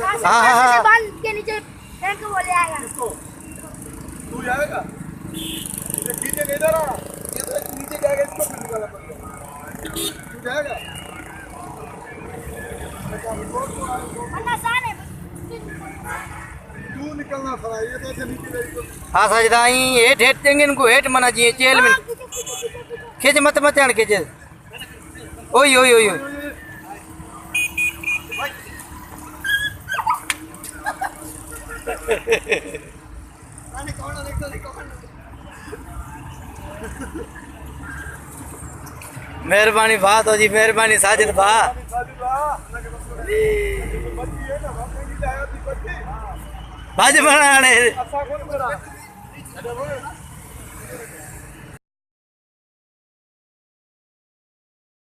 हाँ हाँ हाँ बांध के नीचे फेंक के वो ले आएगा। तू जाएगा ये नीचे नहीं जा रहा, ये तो नीचे जाएगा, इसको फिर निकालना पड़ेगा। तू जाएगा तू निकलना सारा, ये तो ऐसे नीचे जाएगी। हाँ साजिदा हेठ हेठ देंगे इनको, हेठ मना जी चेल में खींच मत मत आन खींच। ओई ओई ओई ओई मेहरबानी भा तो जी, मेहरबानी साजिद भा। भाजी बनाने